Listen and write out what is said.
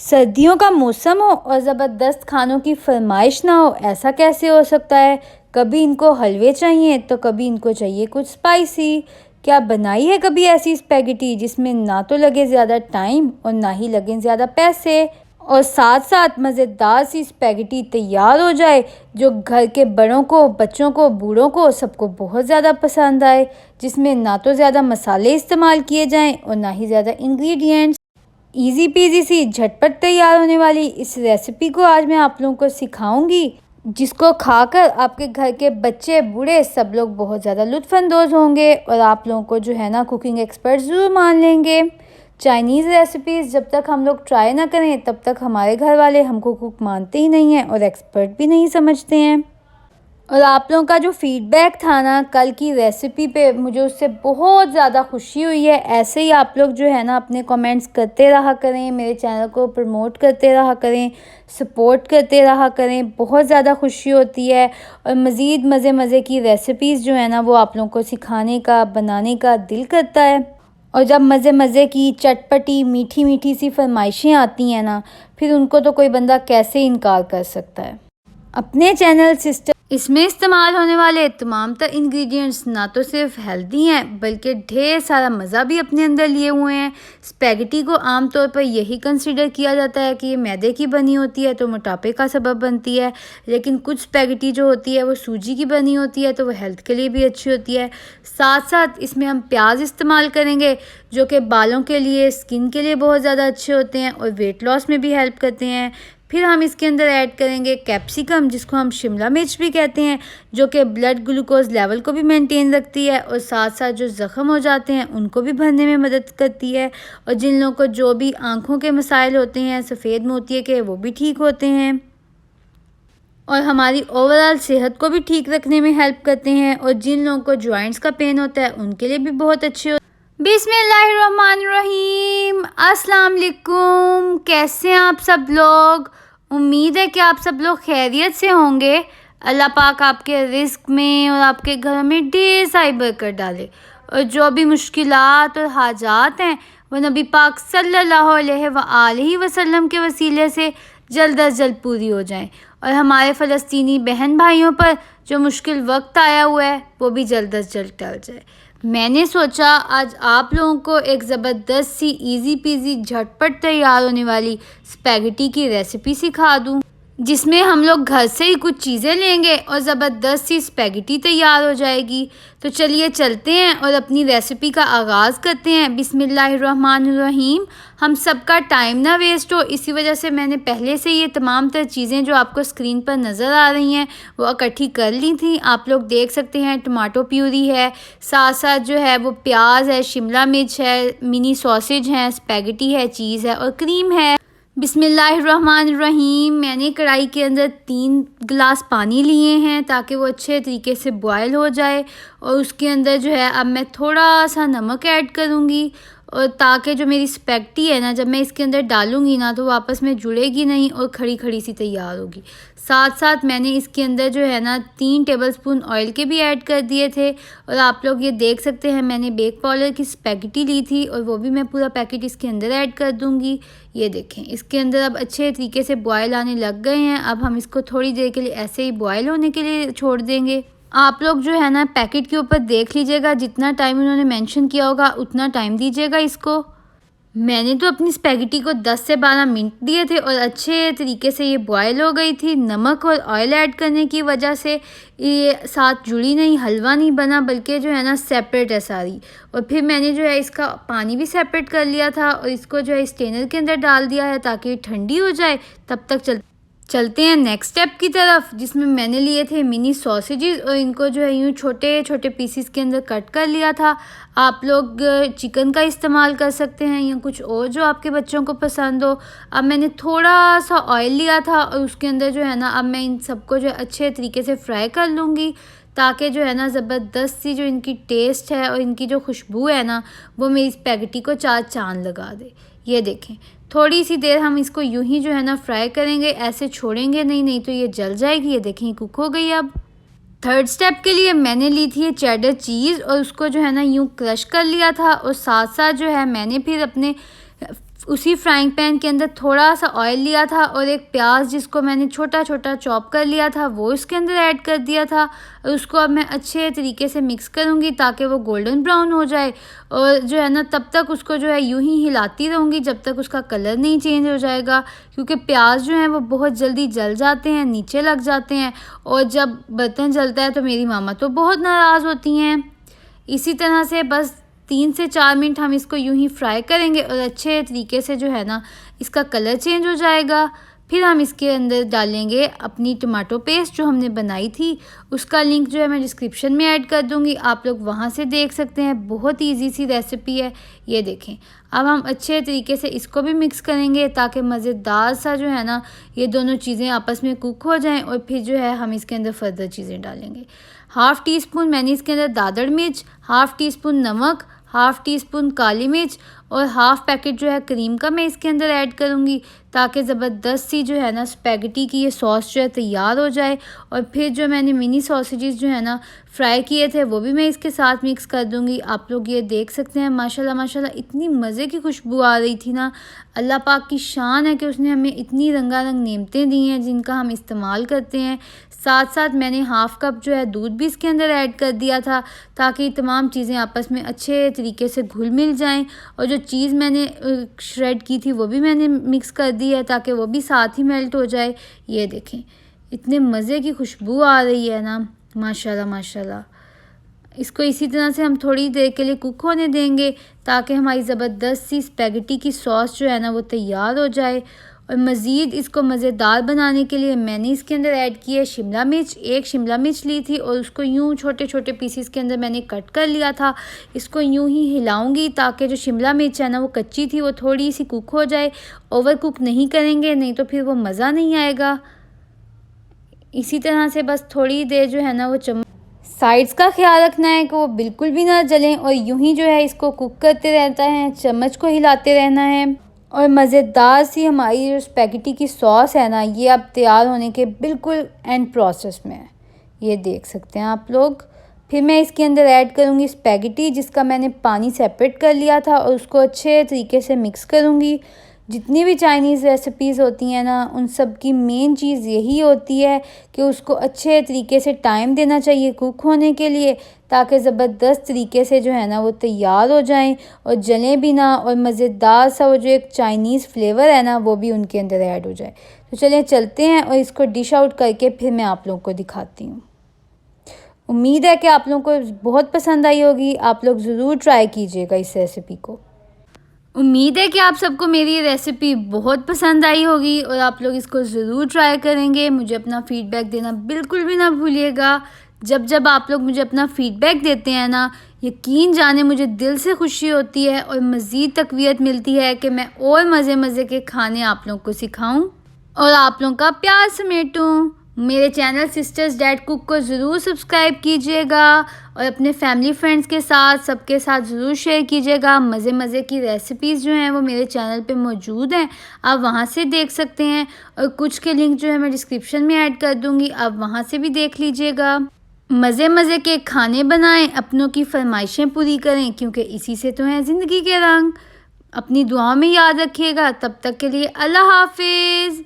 सर्दियों का मौसम हो और ज़बरदस्त खानों की फरमाइश ना हो, ऐसा कैसे हो सकता है। कभी इनको हलवे चाहिए तो कभी इनको चाहिए कुछ स्पाइसी। क्या बनाई है कभी ऐसी स्पेगेटी जिसमें ना तो लगे ज़्यादा टाइम और ना ही लगें ज़्यादा पैसे, और साथ साथ मज़ेदार सी स्पेगेटी तैयार हो जाए जो घर के बड़ों को, बच्चों को, बूढ़ों को सबको बहुत ज़्यादा पसंद आए, जिसमें ना तो ज़्यादा मसाले इस्तेमाल किए जाएं और ना ही ज़्यादा इंग्रेडिएंट्स। इजी पीजी सी झटपट तैयार होने वाली इस रेसिपी को आज मैं आप लोगों को सिखाऊंगी, जिसको खाकर आपके घर के बच्चे बूढ़े सब लोग बहुत ज़्यादा लुत्फ़अंदोज़ होंगे और आप लोगों को जो है ना कुकिंग एक्सपर्ट ज़रूर मान लेंगे। चाइनीज़ रेसिपीज़ जब तक हम लोग ट्राई ना करें तब तक हमारे घर वाले हमको कुक मानते ही नहीं हैं और एक्सपर्ट भी नहीं समझते हैं। और आप लोगों का जो फीडबैक था ना कल की रेसिपी पे, मुझे उससे बहुत ज़्यादा खुशी हुई है। ऐसे ही आप लोग जो है ना अपने कमेंट्स करते रहा करें, मेरे चैनल को प्रमोट करते रहा करें, सपोर्ट करते रहा करें, बहुत ज़्यादा खुशी होती है। और मज़ीद मज़े मज़े की रेसिपीज़ जो है ना वो आप लोगों को सिखाने का, बनाने का दिल करता है। और जब मज़े मज़े की चटपटी मीठी मीठी सी फरमाइशें आती हैं ना, फिर उनको तो कोई बंदा कैसे इनकार कर सकता है। अपने चैनल सिस्टम इसमें इस्तेमाल होने वाले तमाम तर इंग्रेडिएंट्स ना तो सिर्फ हेल्दी हैं बल्कि ढेर सारा मज़ा भी अपने अंदर लिए हुए हैं। स्पेगेटी को आम तौर पर यही कंसीडर किया जाता है कि ये मैदे की बनी होती है तो मोटापे का सबब बनती है, लेकिन कुछ स्पेगेटी जो होती है वो सूजी की बनी होती है तो वो हेल्थ के लिए भी अच्छी होती है। साथ साथ इसमें हम प्याज इस्तेमाल करेंगे जो कि बालों के लिए, स्किन के लिए बहुत ज़्यादा अच्छे होते हैं और वेट लॉस में भी हेल्प करते हैं। फिर हम इसके अंदर ऐड करेंगे कैप्सिकम, जिसको हम शिमला मिर्च भी कहते हैं, जो कि ब्लड ग्लूकोज लेवल को भी मेंटेन रखती है और साथ साथ जो ज़ख़म हो जाते हैं उनको भी भरने में मदद करती है। और जिन लोगों को जो भी आँखों के मसाइल होते हैं, सफ़ेद मोतिये के, वो भी ठीक होते हैं और हमारी ओवरऑल सेहत को भी ठीक रखने में हेल्प करते हैं। और जिन लोगों को जॉइंट्स का पेन होता है उनके लिए भी बहुत अच्छे होते हैं। बिस्मिल्लाहिर्रहमानिर्रहीम, अस्सलाम वालेकुम। कैसे हैं आप सब लोग? उम्मीद है कि आप सब लोग खैरियत से होंगे। अल्लाह पाक आपके रिस्क में और आपके घर में ढेर सारी बरकत डाले और जो भी मुश्किलात और हाजात हैं वो नबी पाक सल्लल्लाहु अलैहि वसल्लम के वसीले से जल्द अज जल्द पूरी हो जाएं और हमारे फ़लस्तीनी बहन भाइयों पर जो मुश्किल वक्त आया हुआ है वो भी जल्द अज जल्द टल जाए। मैंने सोचा आज आप लोगों को एक ज़बरदस्त सी इजी पीजी झटपट तैयार होने वाली स्पेगेटी की रेसिपी सिखा दूं, जिसमें हम लोग घर से ही कुछ चीज़ें लेंगे और ज़बरदस्त सी स्पेगेटी तैयार हो जाएगी। तो चलिए चलते हैं और अपनी रेसिपी का आगाज़ करते हैं। बिस्मिल्लाहिर्रहमानिर्रहीम। हम सबका टाइम ना वेस्ट हो, इसी वजह से मैंने पहले से ये तमाम तर चीज़ें जो आपको स्क्रीन पर नज़र आ रही हैं वो इकट्ठी कर ली थी। आप लोग देख सकते हैं टमाटो प्यूरी है, साथ साथ जो है वो प्याज है, शिमला मिर्च है, मिनी सॉसेज हैं, स्पेगेटी है, चीज़ है और क्रीम है। बिस्मिल्लाहिर्रहमानिर्रहीम। मैंने कढ़ाई के अंदर 3 गिलास पानी लिए हैं ताकि वो अच्छे तरीके से बॉयल हो जाए और उसके अंदर जो है अब मैं थोड़ा सा नमक ऐड करूँगी और ताकि जो मेरी स्पेगेटी है ना, जब मैं इसके अंदर डालूँगी ना तो वो आपस में जुड़ेगी नहीं और खड़ी खड़ी सी तैयार होगी। साथ साथ मैंने इसके अंदर जो है ना 3 टेबलस्पून ऑयल के भी ऐड कर दिए थे और आप लोग ये देख सकते हैं मैंने बेक पाउडर की स्पेगेटी ली थी और वो भी मैं पूरा पैकेट इसके अंदर ऐड कर दूँगी। ये देखें इसके अंदर अब अच्छे तरीके से बॉयल आने लग गए हैं। अब हम इसको थोड़ी देर के लिए ऐसे ही बॉयल होने के लिए छोड़ देंगे। आप लोग जो है ना पैकेट के ऊपर देख लीजिएगा, जितना टाइम उन्होंने मेंशन किया होगा उतना टाइम दीजिएगा इसको। मैंने तो अपनी स्पेगेटी को 10 से 12 मिनट दिए थे और अच्छे तरीके से ये बॉयल हो गई थी। नमक और ऑयल ऐड करने की वजह से ये साथ जुड़ी नहीं, हलवा नहीं बना, बल्कि जो है ना सेपरेट है सारी। और फिर मैंने जो है इसका पानी भी सेपरेट कर लिया था और इसको जो है स्टेनर के अंदर डाल दिया है ताकि ये ठंडी हो जाए। तब तक चलते हैं नेक्स्ट स्टेप की तरफ, जिसमें मैंने लिए थे मिनी सॉसेजेस और इनको जो है यूँ छोटे छोटे पीसीस के अंदर कट कर लिया था। आप लोग चिकन का इस्तेमाल कर सकते हैं या कुछ और जो आपके बच्चों को पसंद हो। अब मैंने थोड़ा सा ऑयल लिया था और उसके अंदर जो है ना अब मैं इन सबको जो है अच्छे तरीके से फ्राई कर लूँगी ताकि जो है ना ज़बरदस्त सी जो इनकी टेस्ट है और इनकी जो खुशबू है ना वो मेरी स्पेगेटी को 4 चांद लगा दे। ये देखें थोड़ी सी देर हम इसको यूं ही जो है ना फ्राई करेंगे, ऐसे छोड़ेंगे नहीं तो ये जल जाएगी। ये देखें कुक हो गई। अब थर्ड स्टेप के लिए मैंने ली थी चेडर चीज़ और उसको जो है ना यूं क्रश कर लिया था और साथ साथ जो है मैंने फिर अपने उसी फ्राइंग पैन के अंदर थोड़ा सा ऑयल लिया था और एक प्याज जिसको मैंने छोटा छोटा चॉप कर लिया था वो इसके अंदर ऐड कर दिया था। और उसको अब मैं अच्छे तरीके से मिक्स करूँगी ताकि वो गोल्डन ब्राउन हो जाए। और जो है ना तब तक उसको जो है यूं ही हिलाती रहूँगी जब तक उसका कलर नहीं चेंज हो जाएगा, क्योंकि प्याज जो है वो बहुत जल्दी जल जाते हैं, नीचे लग जाते हैं। और जब बर्तन जलता है तो मेरी मामा तो बहुत नाराज़ होती हैं। इसी तरह से बस 3 से 4 मिनट हम इसको यूं ही फ्राई करेंगे और अच्छे तरीके से जो है ना इसका कलर चेंज हो जाएगा। फिर हम इसके अंदर डालेंगे अपनी टमाटो पेस्ट जो हमने बनाई थी। उसका लिंक जो है मैं डिस्क्रिप्शन में ऐड कर दूंगी, आप लोग वहां से देख सकते हैं। बहुत ईजी सी रेसिपी है, ये देखें। अब हम अच्छे तरीके से इसको भी मिक्स करेंगे ताकि मज़ेदार सा जो है ना ये दोनों चीज़ें आपस में कुक हो जाएं। और फिर जो है हम इसके अंदर फर्दर चीज़ें डालेंगे। हाफ़ टी स्पून मैंने इसके अंदर दादड़ मिर्च, हाफ़ टी स्पून नमक, हाफ़ टी स्पून काली मिर्च और हाफ़ पैकेट जो है क्रीम का मैं इसके अंदर ऐड करूँगी ताकि ज़बरदस्त सी जो है ना स्पैगेटी की ये सॉस जो है तैयार हो जाए। और फिर जो मैंने मिनी सॉसेजेस जो है ना फ्राई किए थे वो भी मैं इसके साथ मिक्स कर दूँगी। आप लोग ये देख सकते हैं माशाल्लाह माशाल्लाह इतनी मज़े की खुशबू आ रही थी ना। अल्लाह पाक की शान है कि उसने हमें इतनी रंगारंग नेमतें दी हैं जिनका हम इस्तेमाल करते हैं। साथ साथ मैंने हाफ़ कप जो है दूध भी इसके अंदर ऐड कर दिया था ताकि तमाम चीज़ें आपस में अच्छे तरीके से घुल मिल जाएं। और जो चीज़ मैंने श्रेड की थी वो भी मैंने मिक्स कर दी है ताकि वो भी साथ ही मेल्ट हो जाए। ये देखें इतने मज़े की खुशबू आ रही है ना, माशाल्लाह माशाल्लाह। इसको इसी तरह से हम थोड़ी देर के लिए कुक होने देंगे ताकि हमारी ज़बरदस्त सी स्पैगेटी की सॉस जो है ना वो तैयार हो जाए। और मज़ीद इसको मज़ेदार बनाने के लिए मैंने इसके अंदर ऐड की है शिमला मिर्च। एक शिमला मिर्च ली थी और उसको यूं छोटे छोटे पीसीस के अंदर मैंने कट कर लिया था। इसको यूं ही हिलाऊंगी ताकि जो शिमला मिर्च है ना वो कच्ची थी वो थोड़ी सी कुक हो जाए। ओवर कुक नहीं करेंगे, नहीं तो फिर वो मज़ा नहीं आएगा। इसी तरह से बस थोड़ी देर जो है ना वो साइड्स का ख्याल रखना है कि वो बिल्कुल भी ना जलें और यूं ही जो है इसको कुक करते रहता है, चम्मच को हिलाते रहना है। और मज़ेदार सी हमारी जो स्पैगेटी की सॉस है ना ये अब तैयार होने के बिल्कुल एंड प्रोसेस में है, ये देख सकते हैं आप लोग। फिर मैं इसके अंदर ऐड करूँगी स्पैगेटी जिसका मैंने पानी सेपरेट कर लिया था और उसको अच्छे तरीके से मिक्स करूँगी। जितनी भी चाइनीज़ रेसिपीज़ होती हैं ना उन सब की मेन चीज़ यही होती है कि उसको अच्छे तरीके से टाइम देना चाहिए कुक होने के लिए ताकि ज़बरदस्त तरीके से जो है ना वो तैयार हो जाएं और जलें भी ना। और मज़ेदार सा वो जो एक चाइनीज़ फ्लेवर है ना वो भी उनके अंदर ऐड हो जाए। तो चलिए चलते हैं और इसको डिश आउट करके फिर मैं आप लोगों को दिखाती हूँ। उम्मीद है कि आप लोगों को बहुत पसंद आई होगी। आप लोग ज़रूर ट्राई कीजिएगा इस रेसिपी को। उम्मीद है कि आप सबको मेरी रेसिपी बहुत पसंद आई होगी और आप लोग इसको ज़रूर ट्राई करेंगे। मुझे अपना फ़ीडबैक देना बिल्कुल भी ना भूलिएगा। जब आप लोग मुझे अपना फ़ीडबैक देते हैं ना यकीन जाने मुझे दिल से खुशी होती है और मज़ीद तक़वियत मिलती है कि मैं और मज़े के खाने आप लोगों को सिखाऊं और आप लोगों का प्यार समेटूं। मेरे चैनल सिस्टर्स डैड कुक को ज़रूर सब्सक्राइब कीजिएगा और अपने फैमिली फ्रेंड्स के साथ सबके साथ ज़रूर शेयर कीजिएगा। मज़े की रेसिपीज़ जो हैं वो मेरे चैनल पे मौजूद हैं, आप वहाँ से देख सकते हैं। और कुछ के लिंक जो है मैं डिस्क्रिप्शन में ऐड कर दूँगी, आप वहाँ से भी देख लीजिएगा। मज़े के खाने बनाएं, अपनों की फरमाइशें पूरी करें क्योंकि इसी से तो हैं ज़िंदगी के रंग। अपनी दुआओं में याद रखिएगा। तब तक के लिए अल्लाह हाफिज़।